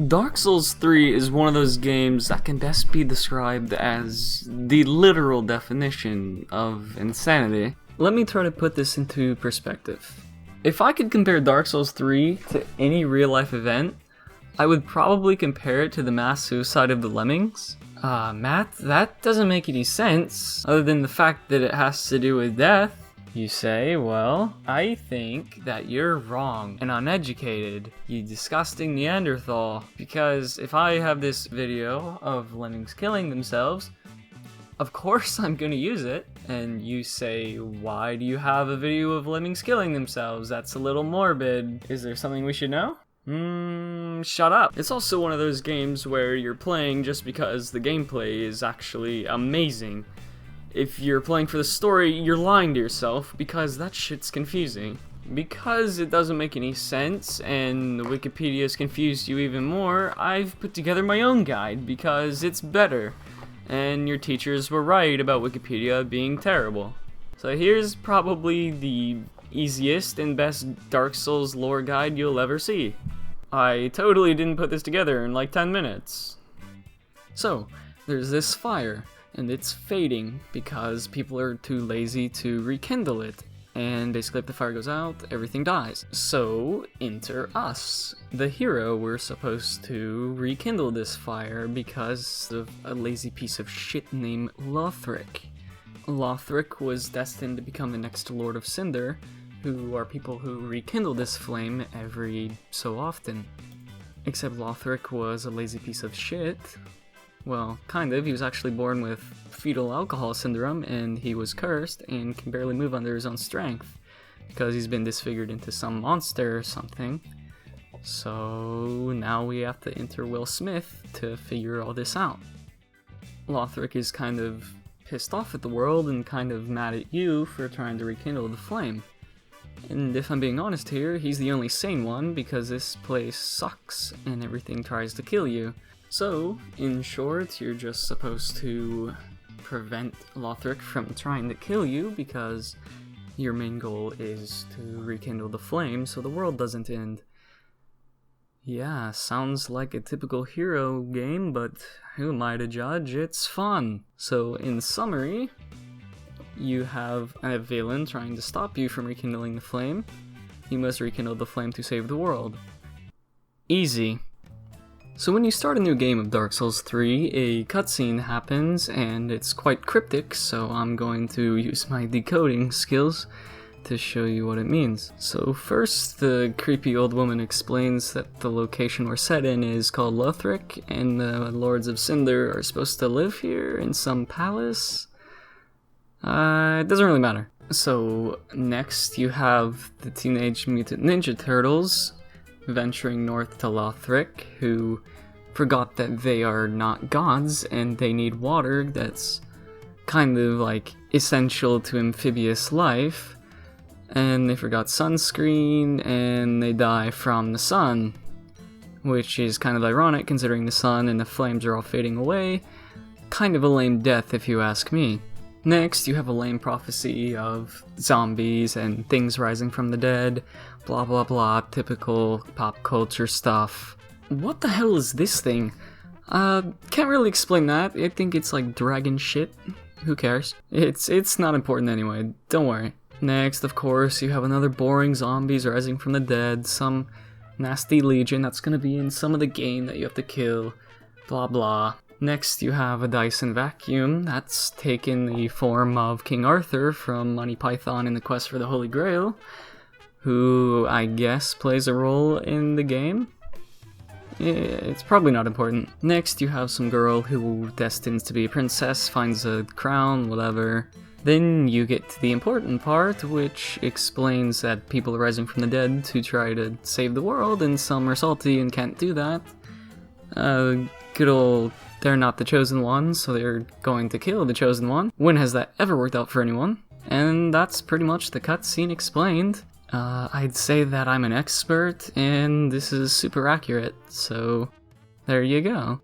Dark Souls 3 is one of those games that can best be described as the literal definition of insanity. Let me try to put this into perspective. If I could compare Dark Souls 3 to any real-life event, I would probably compare it to the mass suicide of the Lemmings. Matt, that doesn't make any sense, other than the fact that it has to do with death. You say, well, I think that you're wrong and uneducated, you disgusting Neanderthal, because if I have this video of lemmings killing themselves, of course I'm gonna use it. And you say, why do you have a video of lemmings killing themselves? That's a little morbid. Is there something we should know? Shut up. It's also one of those games where you're playing just because the gameplay is actually amazing. If you're playing for the story, you're lying to yourself because that shit's confusing. Because it doesn't make any sense and Wikipedia's confused you even more, I've put together my own guide because it's better. And your teachers were right about Wikipedia being terrible. So here's probably the easiest and best Dark Souls lore guide you'll ever see. I totally didn't put this together in like 10 minutes. So, there's this fire. And it's fading because people are too lazy to rekindle it. And basically if the fire goes out, everything dies. So, enter us. The hero, we're supposed to rekindle this fire because of a lazy piece of shit named Lothric. Lothric was destined to become the next Lord of Cinder, who are people who rekindle this flame every so often. Except Lothric was a lazy piece of shit. Well, kind of. He was actually born with fetal alcohol syndrome, and he was cursed and can barely move under his own strength because he's been disfigured into some monster or something. So now we have to enter Will Smith to figure all this out. Lothric is kind of pissed off at the world and kind of mad at you for trying to rekindle the flame. And if I'm being honest here, he's the only sane one because this place sucks and everything tries to kill you. So, in short, you're just supposed to prevent Lothric from trying to kill you because your main goal is to rekindle the flame so the world doesn't end. Yeah, sounds like a typical hero game, but who am I to judge? It's fun. So, in summary, you have a villain trying to stop you from rekindling the flame. You must rekindle the flame to save the world. Easy. So when you start a new game of Dark Souls 3, a cutscene happens, and it's quite cryptic, so I'm going to use my decoding skills to show you what it means. So first, the creepy old woman explains that the location we're set in is called Lothric, and the Lords of Cinder are supposed to live here in some palace. It doesn't really matter. So next you have the Teenage Mutant Ninja Turtles venturing north to Lothric, who forgot that they are not gods and they need water that's kind of like essential to amphibious life, and they forgot sunscreen and they die from the sun, which is kind of ironic considering the sun and the flames are all fading away. Kind of a lame death if you ask me. Next, you have a lame prophecy of zombies and things rising from the dead, blah blah blah, typical pop culture stuff. What the hell is this thing? Can't really explain that. I think it's like dragon shit. Who cares? It's not important anyway, don't worry. Next, of course, you have another boring zombies rising from the dead, some nasty legion that's gonna be in some of the game that you have to kill, blah blah. Next, you have a Dyson vacuum that's taken the form of King Arthur from Monty Python in the Quest for the Holy Grail, who I guess plays a role in the game. It's probably not important. Next, you have some girl who destines to be a princess, finds a crown, whatever. Then you get to the important part, which explains that people are rising from the dead to try to save the world, and some are salty and can't do that. Good old, they're not the chosen one, so they're going to kill the chosen one. When has that ever worked out for anyone? And that's pretty much the cutscene explained. I'd say that I'm an expert, and this is super accurate, so there you go.